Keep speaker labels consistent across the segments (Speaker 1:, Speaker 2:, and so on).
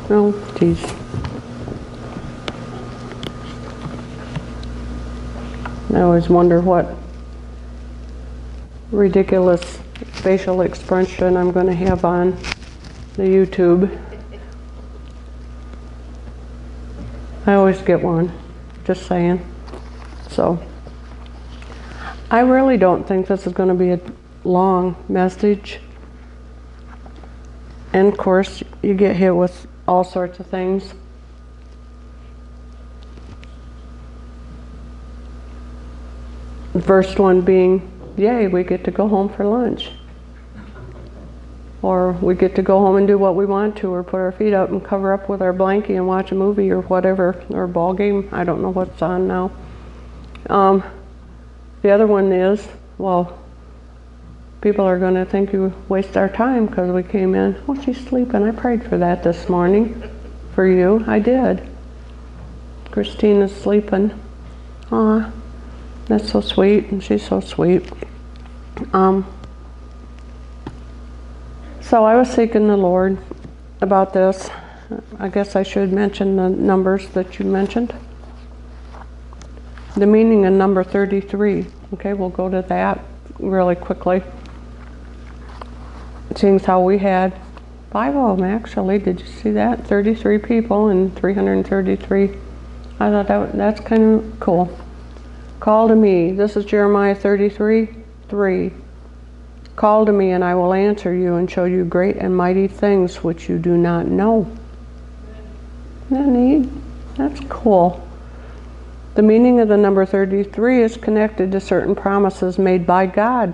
Speaker 1: Oh, geez. I always wonder what ridiculous facial expression I'm going to have on the YouTube. I always get one, just saying. So, I really don't think this is going to be a long message. And of course, you get hit with all sorts of things. The first one being, yay, we get to go home for lunch. Or we get to go home and do what we want to, or put our feet up and cover up with our blankie and watch a movie or whatever, or a ball game. I don't know what's on now. The other one is, well, people are going to think you waste our time because we came in. Oh, she's sleeping. I prayed for that this morning. For you, I did. Christina's sleeping. Aw, that's so sweet, and she's so sweet. So I was seeking the Lord about this. I guess I should mention the numbers that you mentioned. The meaning of number 33. Okay, we'll go to that really quickly. Seeing how we had 5 of them actually. Did you see that? 33 people and 333. I thought that's kind of cool. Call to me. This is Jeremiah 33:3. Call to me and I will answer you and show you great and mighty things which you do not know. Isn't that neat? That's cool. The meaning of the number 33 is connected to certain promises made by God.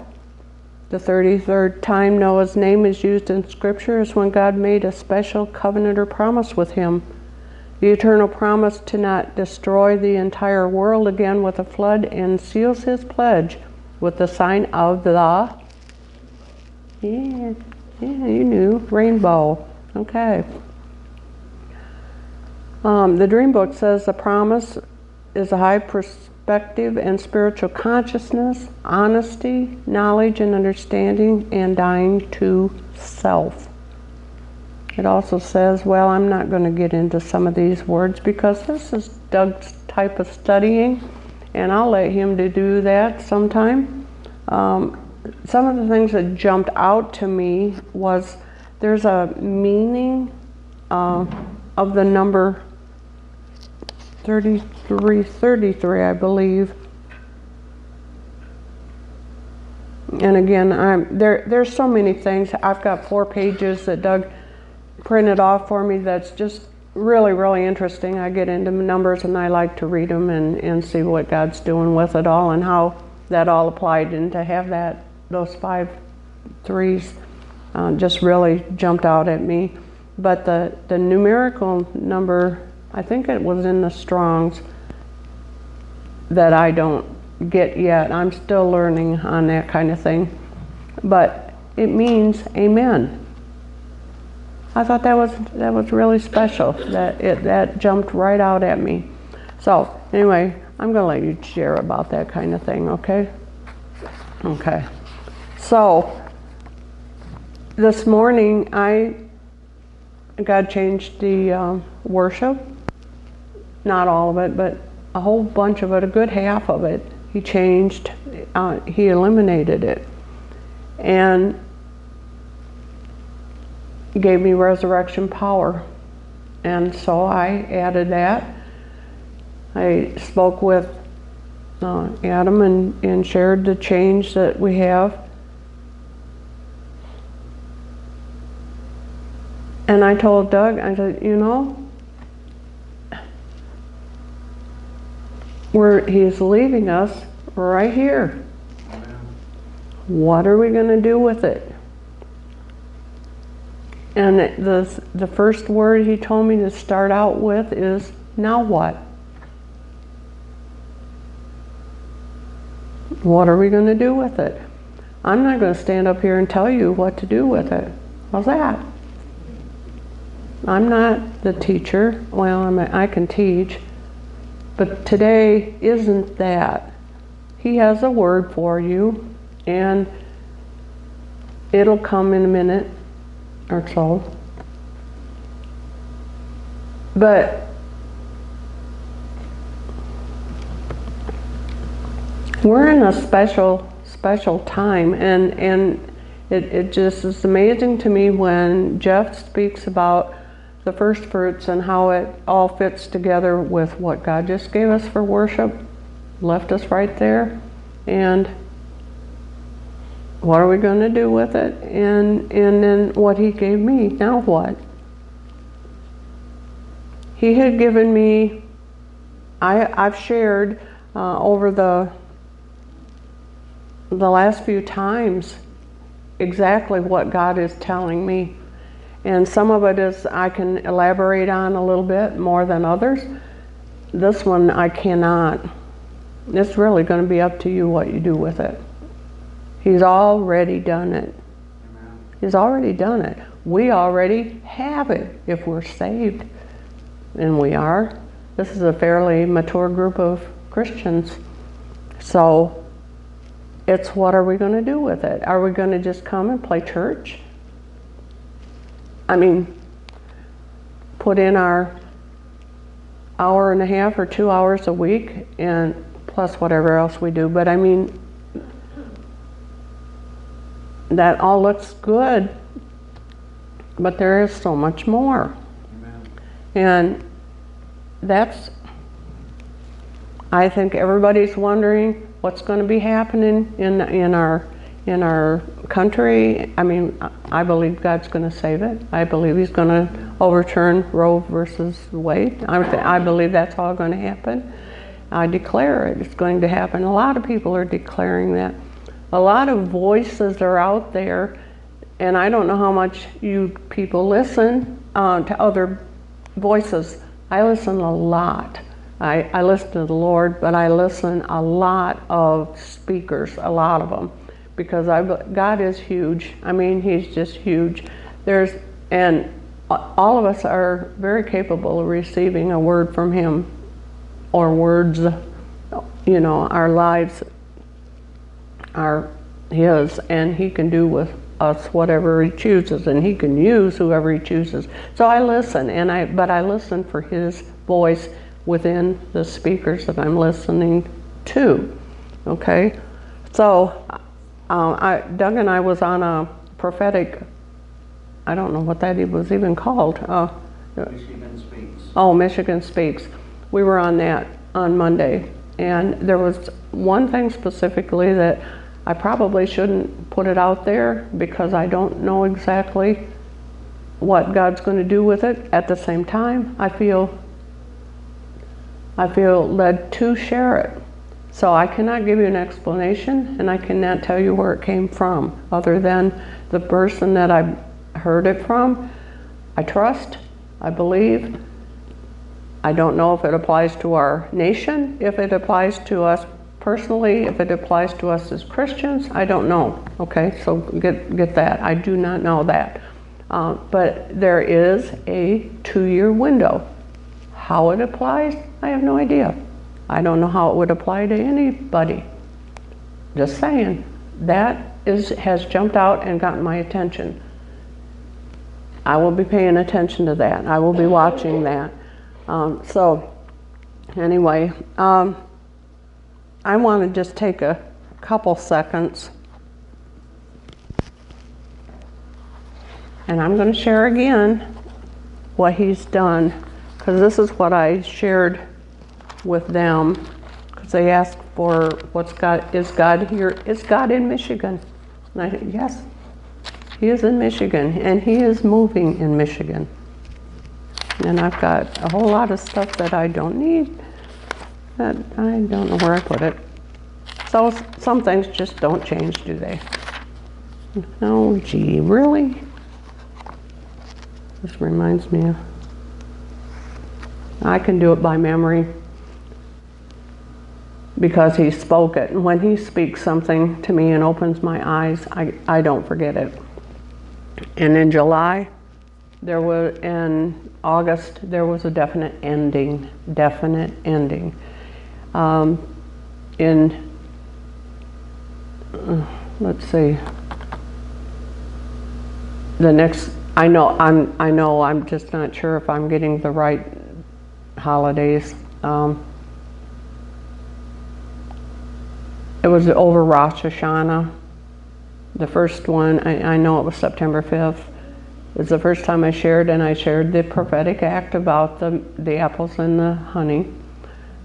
Speaker 1: The 33rd time Noah's name is used in Scripture is when God made a special covenant or promise with him. The eternal promise to not destroy the entire world again with a flood, and seals his pledge with the sign of the, yeah, you knew, rainbow. Okay. The Dream Book says the promise is a high perspective and spiritual consciousness, honesty, knowledge and understanding, and dying to self. It also says, well, I'm not going to get into some of these words because this is Doug's type of studying, and I'll let him to do that sometime. Some of the things that jumped out to me was there's a meaning of the number 33, I believe. And again, there's so many things. I've got 4 pages that Doug printed off for me that's just really, really interesting. I get into numbers and I like to read them and see what God's doing with it all and how that all applied, and to have those 5 threes just really jumped out at me. But the numerical number, I think it was in the Strongs, that I don't get yet. I'm still learning on that kind of thing. But it means amen. I thought that was really special. That jumped right out at me. So anyway, I'm going to let you share about that kind of thing, okay? Okay. So this morning God changed the worship. Not all of it, but a whole bunch of it, a good half of it. He changed, he eliminated it. And gave me resurrection power. And so I added that. I spoke with Adam and shared the change that we have. And I told Doug, I said, he's leaving us right here. What are we going to do with it? And the first word he told me to start out with is, now what? What are we going to do with it? I'm not going to stand up here and tell you what to do with it. How's that? I'm not the teacher. Well, I can teach. But today isn't that. He has a word for you, and it'll come in a minute or so. But we're in a special time, and it just is amazing to me when Jeff speaks about the first fruits and how it all fits together with what God just gave us for worship, left us right there, and what are we going to do with it? And then what he gave me, now what? He had given me, I've shared over the last few times exactly what God is telling me. And some of it is I can elaborate on a little bit more than others. This one I cannot. It's really going to be up to you what you do with it. He's already done it. He's already done it. We already have it if we're saved. And we are. This is a fairly mature group of Christians. So it's what are we going to do with it? Are we going to just come and play church? I mean, put in our hour and a half or 2 hours a week and plus whatever else we do. But I mean, that all looks good, but there is so much more. Amen. And that's, I think everybody's wondering what's going to be happening in our country. I mean, I believe God's going to save it. I believe he's going to overturn Roe versus Wade. I believe that's all going to happen. I declare it. It's going to happen. A lot of people are declaring that. A lot of voices are out there, and I don't know how much you people listen to other voices. I listen a lot. I listen to the Lord, but I listen a lot of speakers, a lot of them, because God is huge. I mean, he's just huge. And all of us are very capable of receiving a word from him, or words. You know, our lives are his, and he can do with us whatever he chooses, and he can use whoever he chooses. So I listen, but I listen for his voice within the speakers that I'm listening to. Okay, so Doug and I was on a prophetic, I don't know what that was even called.
Speaker 2: Michigan Speaks.
Speaker 1: Oh, Michigan Speaks. We were on that on Monday, and there was one thing specifically that I probably shouldn't put it out there because I don't know exactly what God's going to do with it. At the same time, I feel led to share it. So I cannot give you an explanation, and I cannot tell you where it came from, other than the person that I heard it from. I trust, I believe. I don't know if it applies to our nation, if it applies to us personally, if it applies to us as Christians. I don't know. Okay, so get that. I do not know that. But there is a 2-year window. How it applies, I have no idea. I don't know how it would apply to anybody. Just saying. That has jumped out and gotten my attention. I will be paying attention to that. I will be watching that. So anyway, I want to just take a couple seconds, and I'm going to share again what he's done, because this is what I shared with them, because they asked for is God here? Is God in Michigan? And I said, yes, he is in Michigan, and he is moving in Michigan. And I've got a whole lot of stuff that I don't need, that I don't know where I put it. So some things just don't change, do they? Oh, gee, really? This reminds me of, I can do it by memory because he spoke it. And when he speaks something to me and opens my eyes, I don't forget it. And in July, in August, there was a definite ending. Let's see, the next, I know I'm just not sure if I'm getting the right holidays. It was over Rosh Hashanah. The first one, I know it was September 5th. It was the first time I shared, and I shared the prophetic act about the apples and the honey,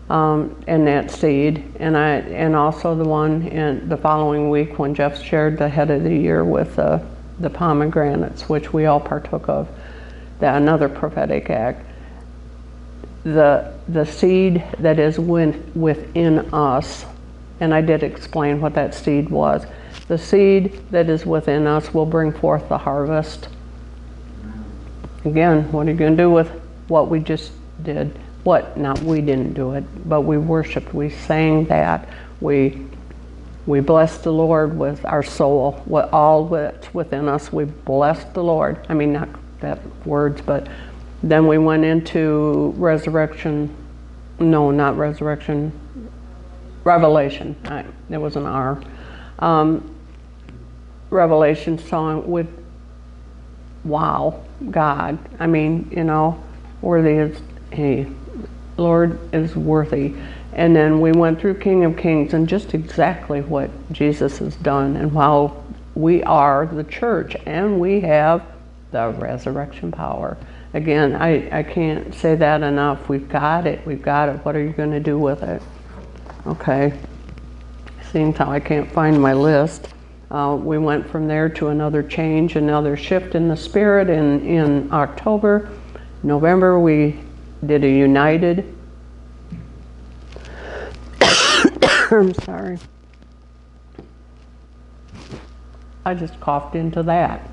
Speaker 1: and that seed, and also the one in the following week when Jeff shared the head of the year with the pomegranates, which we all partook of. That another prophetic act. The seed that is within us, and I did explain what that seed was. The seed that is within us will bring forth the harvest. Again, what are you going to do with what we just did? Not we didn't do it, but we worshiped, we sang that, we blessed the Lord with our soul, all that's within us, we blessed the Lord. I mean, not that words, but then we went into resurrection, no, not resurrection, Revelation. It was an R. Revelation song with, wow, God. I mean, worthy is He. Lord is worthy. And then we went through King of Kings and just exactly what Jesus has done and how we are the church and we have the resurrection power. Again, I can't say that enough. We've got it. We've got it. What are you going to do with it? Okay. Seeing how I can't find my list. We went from there to another change, another shift in the spirit in October. November, we did a united. I'm sorry. I just coughed into that.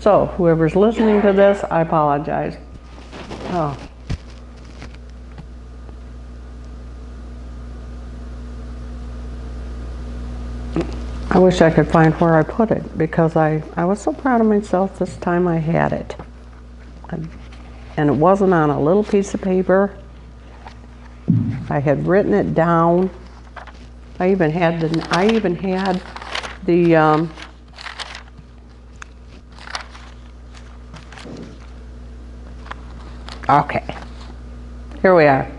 Speaker 1: So, whoever's listening to this, I apologize. Oh. I wish I could find where I put it because I was so proud of myself this time I had it. And it wasn't on a little piece of paper. I had written it down. I even had the okay. Here we are.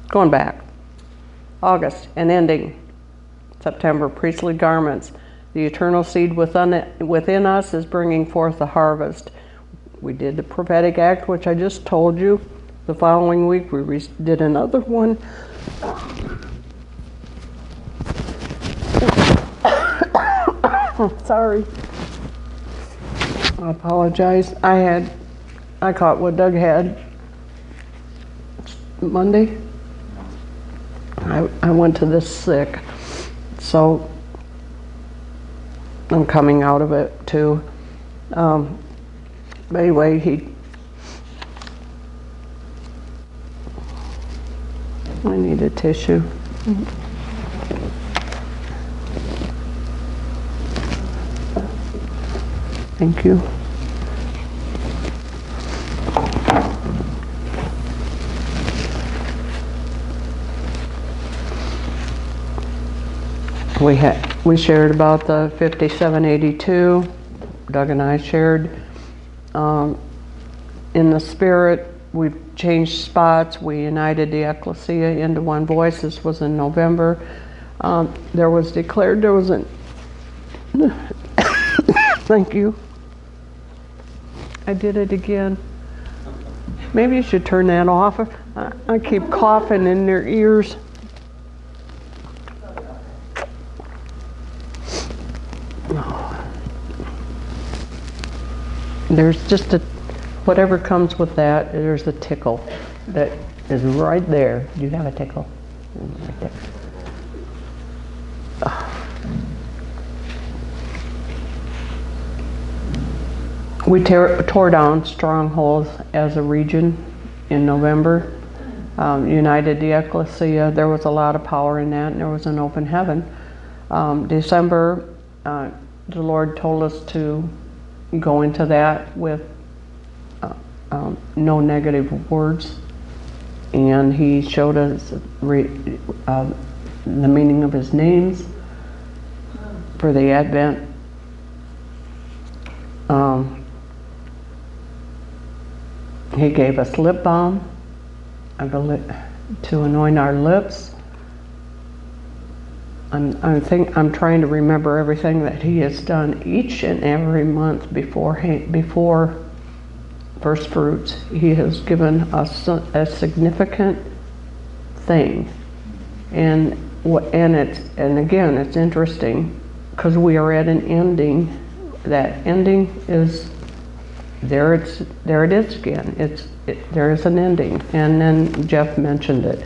Speaker 1: Going back. August and ending September, priestly garments. The eternal seed within us is bringing forth the harvest. We did the prophetic act, which I just told you. The following week, we did another one. Sorry. I apologize. I caught what Doug had Monday. I went to this sick. So I'm coming out of it too. But anyway, I need a tissue. Thank you. We shared about the 5782. Doug and I shared in the spirit. We've changed spots. We united the ecclesia into one voice. This was in November. There was declared there was an thank you. I did it again. Maybe you should turn that off. I keep coughing in their ears. There's just whatever comes with that, there's a tickle that is right there. Do you have a tickle? Right there. We tore down strongholds as a region in November. United the ecclesia. There was a lot of power in that, and there was an open heaven. December, the Lord told us to go into that with no negative words, and He showed us the meaning of His names for the Advent. He gave us lip balm, I believe, to anoint our lips. I'm trying to remember everything that he has done each and every month before first fruits. He has given us a significant thing, and again, it's interesting because we are at an ending. That ending is there. There it is again. There is an ending, and then Jeff mentioned it.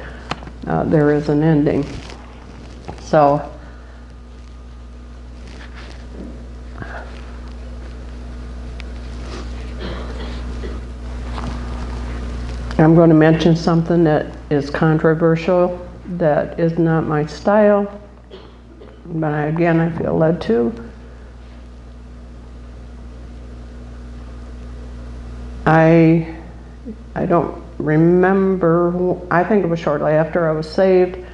Speaker 1: There is an ending. So I'm going to mention something that is controversial, that is not my style, but again, I feel led to. I don't remember, I think it was shortly after I was saved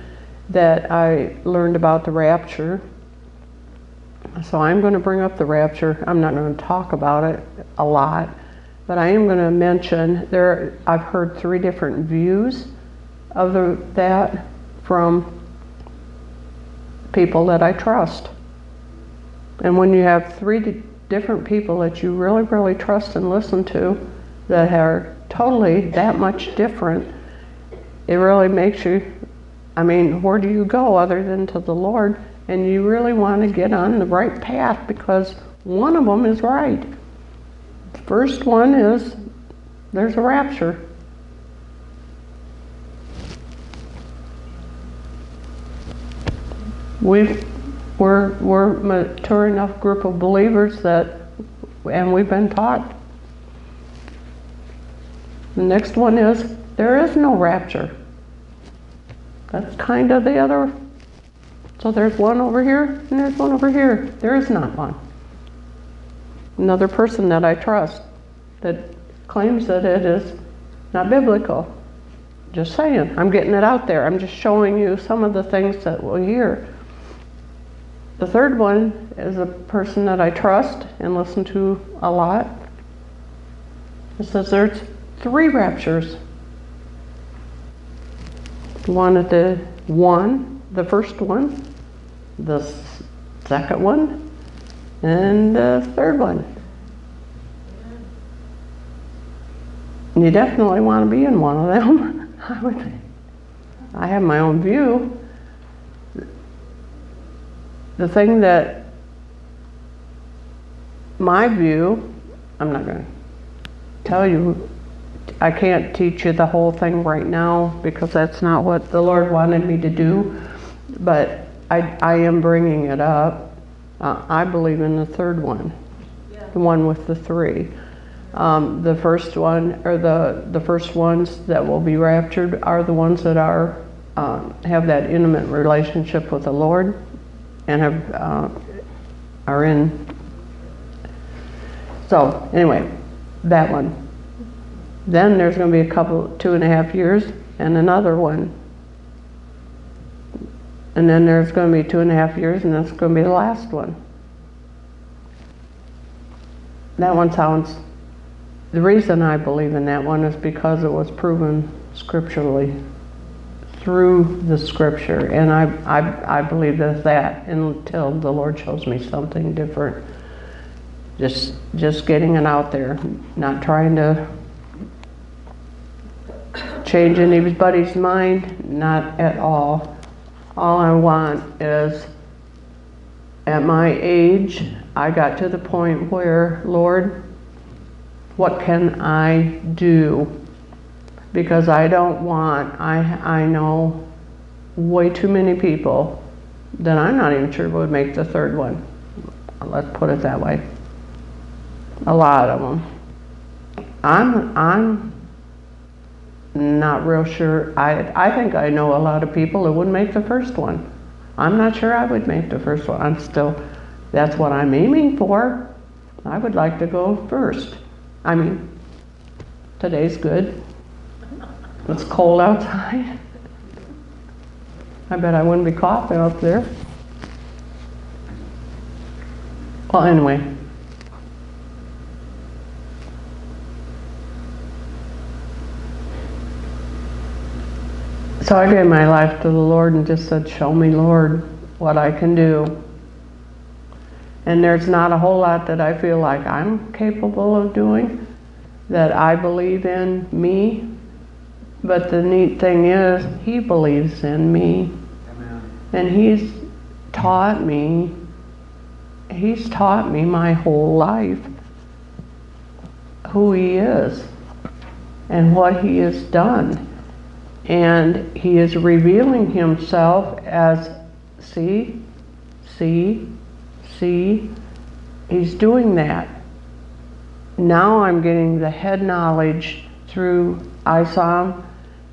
Speaker 1: that I learned about the rapture. So I'm going to bring up the rapture. I'm not going to talk about it a lot, but I am going to mention I've heard 3 different views of that from people that I trust. And when you have 3 different people that you really, really trust and listen to that are totally that much different, it really makes you, where do you go other than to the Lord? And you really want to get on the right path, because one of them is right. The first one is there's a rapture. We're a mature enough group of believers and we've been taught. The next one is there is no rapture. That's kind of the other. So there's one over here and there's one over here. There is not one. Another person that I trust that claims that it is not biblical. Just saying, I'm getting it out there. I'm just showing you some of the things that we'll hear. The third one is a person that I trust and listen to a lot. It says there's 3 raptures. The first one, the second one, and the third one. And you definitely want to be in one of them, I would think. I have my own view. The thing that, my view, I'm not going to tell you, I can't teach you the whole thing right now because that's not what the Lord wanted me to do, but I am bringing it up. I believe in the third one, the one with the 3. The first one, or the first ones that will be raptured are the ones that have that intimate relationship with the Lord and are in. So anyway, that one. Then there's going to be a couple, 2.5 years, and another one. And then there's going to be 2.5 years, and that's going to be the last one. That one sounds, the reason I believe in that one is because it was proven scripturally through the scripture. And I believe that until the Lord shows me something different. Just getting it out there, not trying to change anybody's mind, not at all. All I want is, at my age, I got to the point where, Lord, what can I do? Because I don't want, I know way too many people that I'm not even sure would make the third one. Let's put it that way. A lot of them. I'm not real sure. I think I know a lot of people that wouldn't make the first one. I'm not sure I would make the first one. That's what I'm aiming for. I would like to go first. Today's good. It's cold outside. I bet I wouldn't be coughing up there. Well, anyway. So I gave my life to the Lord and just said, show me, Lord, what I can do. And there's not a whole lot that I feel like I'm capable of doing, that I believe in me. But the neat thing is, He believes in me.
Speaker 2: Amen.
Speaker 1: And He's taught me my whole life who He is and what He has done. And He is revealing Himself as, see, He's doing that. Now I'm getting the head knowledge through ISOM,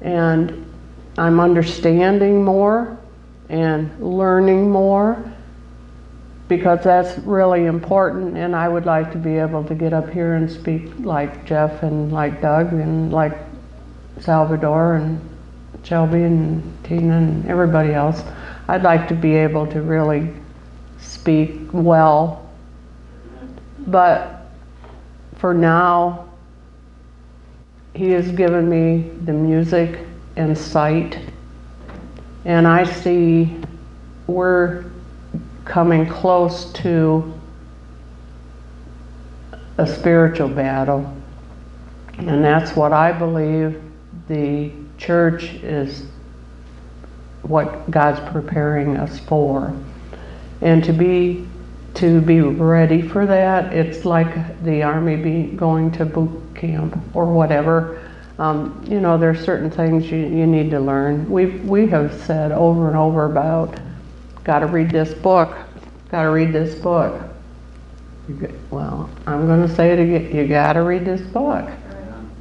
Speaker 1: and I'm understanding more and learning more, because that's really important. And I would like to be able to get up here and speak like Jeff and like Doug and like Salvador and Shelby and Tina and everybody else. I'd like to be able to really speak well. But for now, He has given me the music and sight, and I see we're coming close to a spiritual battle, and that's what I believe the church is, what God's preparing us for. And to be ready for that, it's like the Army going to boot camp or whatever. You know, there's certain things you need to learn. We have said over and over about, got to read this book, got to read this book. Well, I'm going to say it again, you got to read this book.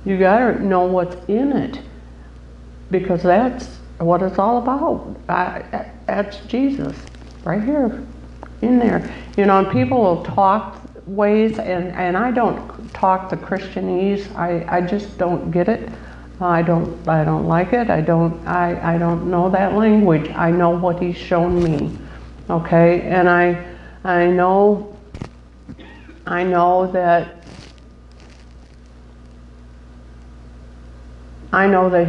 Speaker 1: You got to know what's in it, because that's what it's all about. That's Jesus, right here, in there. You know, and people will talk ways, and I don't talk the Christianese. I just don't get it. I don't like it. I don't know that language. I know what He's shown me. Okay, and I know that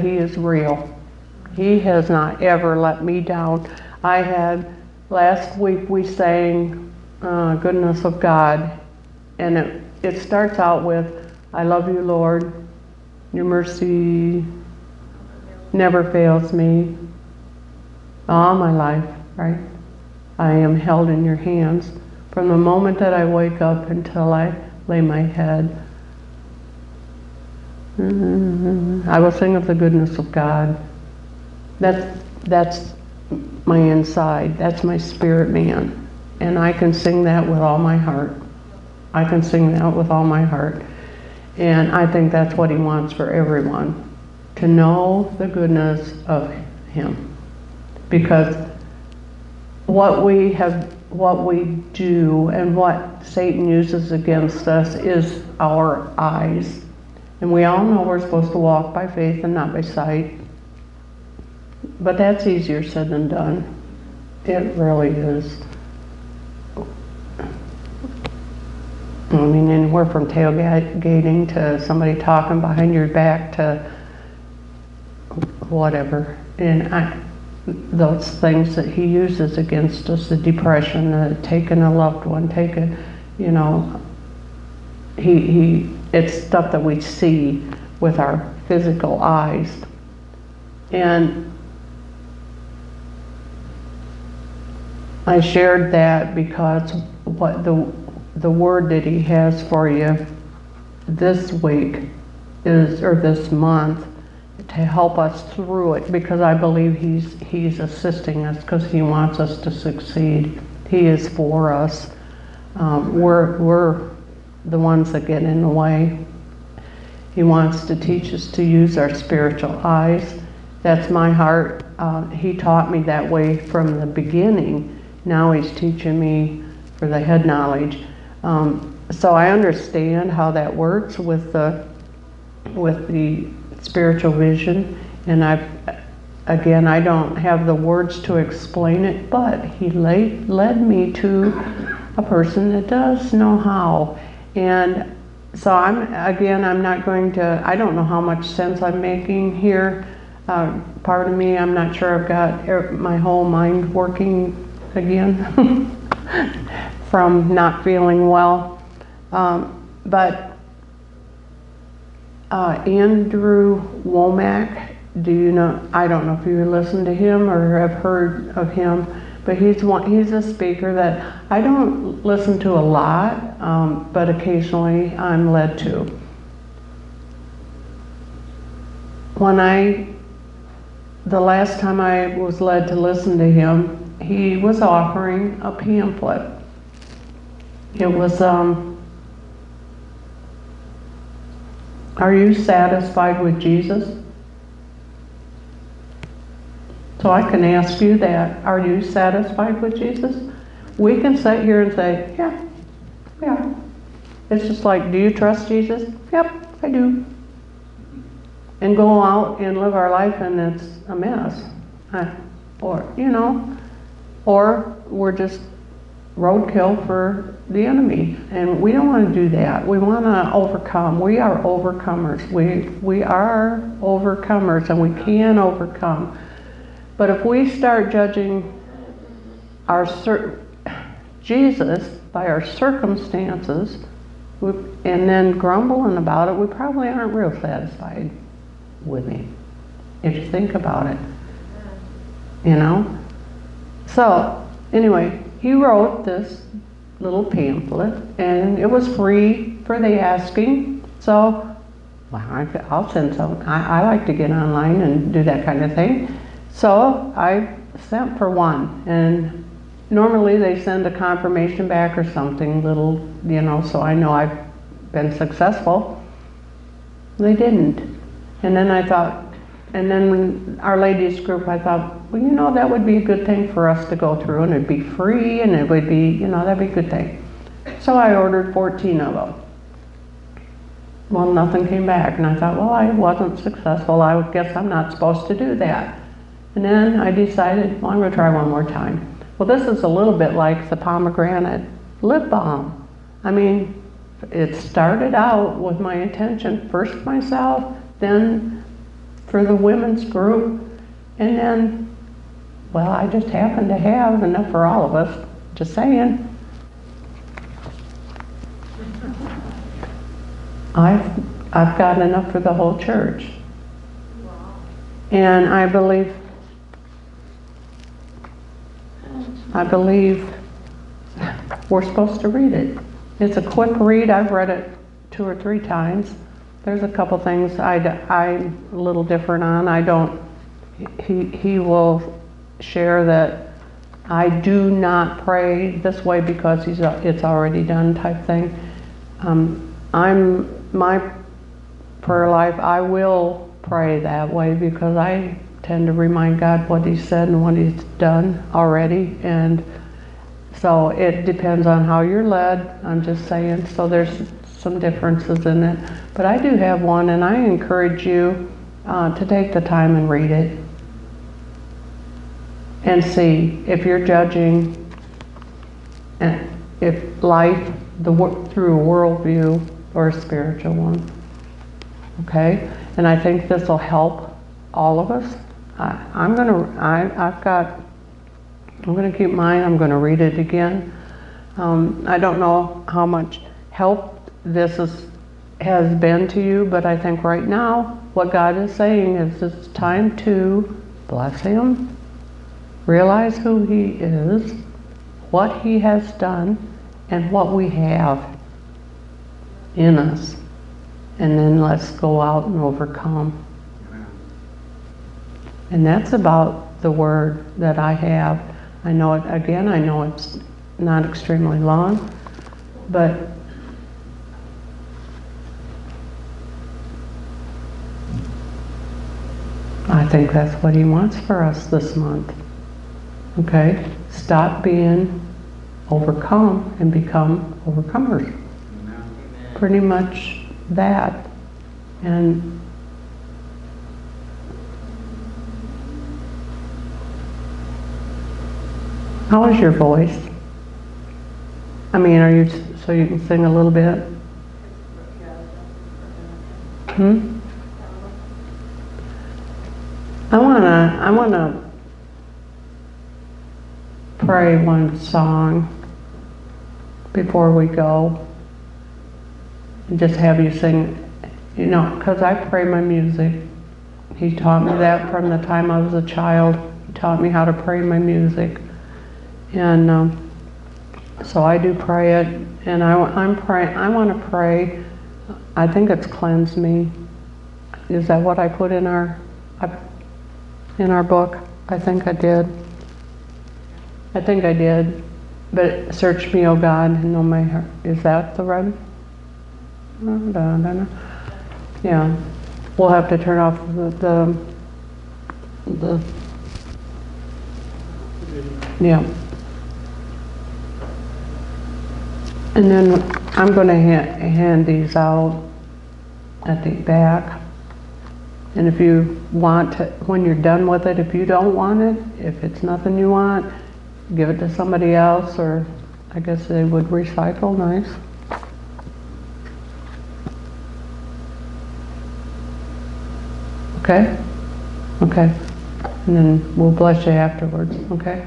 Speaker 1: He is real. He has not ever let me down. Last week we sang Goodness of God, and it starts out with, I love you, Lord, your mercy never fails me all my life, right? I am held in your hands from the moment that I wake up until I lay my head. I will sing of the goodness of God. That's my inside. That's my spirit man. And I can sing that with all my heart. I can sing that with all my heart. And I think that's what He wants for everyone, to know the goodness of Him. Because what we do and what Satan uses against us is our eyes. And we all know we're supposed to walk by faith and not by sight. But that's easier said than done. It really is. I mean, anywhere from tailgating to somebody talking behind your back to whatever. And those things that he uses against us, the depression, taking a loved one, it's stuff that we see with our physical eyes. And I shared that because what the word that he has for you this week or this month, to help us through it, because I believe he's assisting us because he wants us to succeed. He is for us. We're the ones that get in the way. He wants to teach us to use our spiritual eyes. That's my heart. He taught me that way from the beginning. Now he's teaching me for the head knowledge. So I understand how that works with the spiritual vision. And I don't have the words to explain it, but he led me to a person that does know how. And so I'm not going to, I don't know how much sense I'm making here. Part of me, I'm not sure I've got my whole mind working again from not feeling well. But Andrew Womack, do you know? I don't know if you listen to him or have heard of him, but he's a speaker that I don't listen to a lot, but occasionally I'm led to. The last time I was led to listen to him, he was offering a pamphlet. It was, are you satisfied with Jesus? So I can ask you that. Are you satisfied with Jesus? We can sit here and say, yeah. It's just like, do you trust Jesus? Yep, I do. And go out and live our life and it's a mess. Or we're just roadkill for the enemy. And we don't want to do that. We want to overcome. We are overcomers. We are overcomers and we can overcome. But if we start judging Jesus by our circumstances and then grumbling about it, we probably aren't real satisfied with him, if you think about it. So anyway, he wrote this little pamphlet and it was free for the asking. So I'll send some. I like to get online and do that kind of thing. So I sent for one, and normally they send a confirmation back or something little, so I know I've been successful. They didn't. And then I thought, and then our ladies group, I thought, well, that would be a good thing for us to go through, and it'd be free, and it would be, that'd be a good thing. So I ordered 14 of them. Well, nothing came back, and I thought, well, I wasn't successful. I guess I'm not supposed to do that. And then I decided, well, I'm going to try one more time. Well, this is a little bit like the pomegranate lip balm. I mean, it started out with my intention, first myself, then for the women's group, and then, well, I just happened to have enough for all of us, just saying. I've got enough for the whole church. And I believe we're supposed to read it. It's a quick read. I've read it 2 or 3 times. There's a couple things I'm a little different on. He will share that I do not pray this way because it's already done type thing. My prayer life, I will pray that way because I tend to remind God what He said and what He's done already, and so it depends on how you're led. I'm just saying, so there's some differences in it, but I do have one, and I encourage you to take the time and read it and see if you're judging if life through a worldview or a spiritual one. Okay, and I think this will help all of us. I'm gonna keep mine. I'm gonna read it again. I don't know how much help this has been to you, but I think right now what God is saying is it's time to bless Him, realize who He is, what He has done, and what we have in us, and then let's go out and overcome. And that's about the word that I have. I know it's not extremely long, but I think that's what He wants for us this month. Okay? Stop being overcome and become overcomers. Amen. Pretty much that. And how is your voice? I mean, so you can sing a little bit? I wanna pray one song before we go. And just have you sing, you know, because I pray my music. He taught me that from the time I was a child. He taught me how to pray my music. And so I do pray it, and I want to pray. I think it's cleanse me. Is that what I put in our book? I think I did. I think I did. But search me, O God, and know my heart. Is that the right? Yeah. We'll have to turn off the yeah. And then I'm going to hand these out at the back. And if you want to, when you're done with it, if you don't want it, if it's nothing you want, give it to somebody else, or I guess they would recycle. Nice. Okay? Okay. And then we'll bless you afterwards, okay?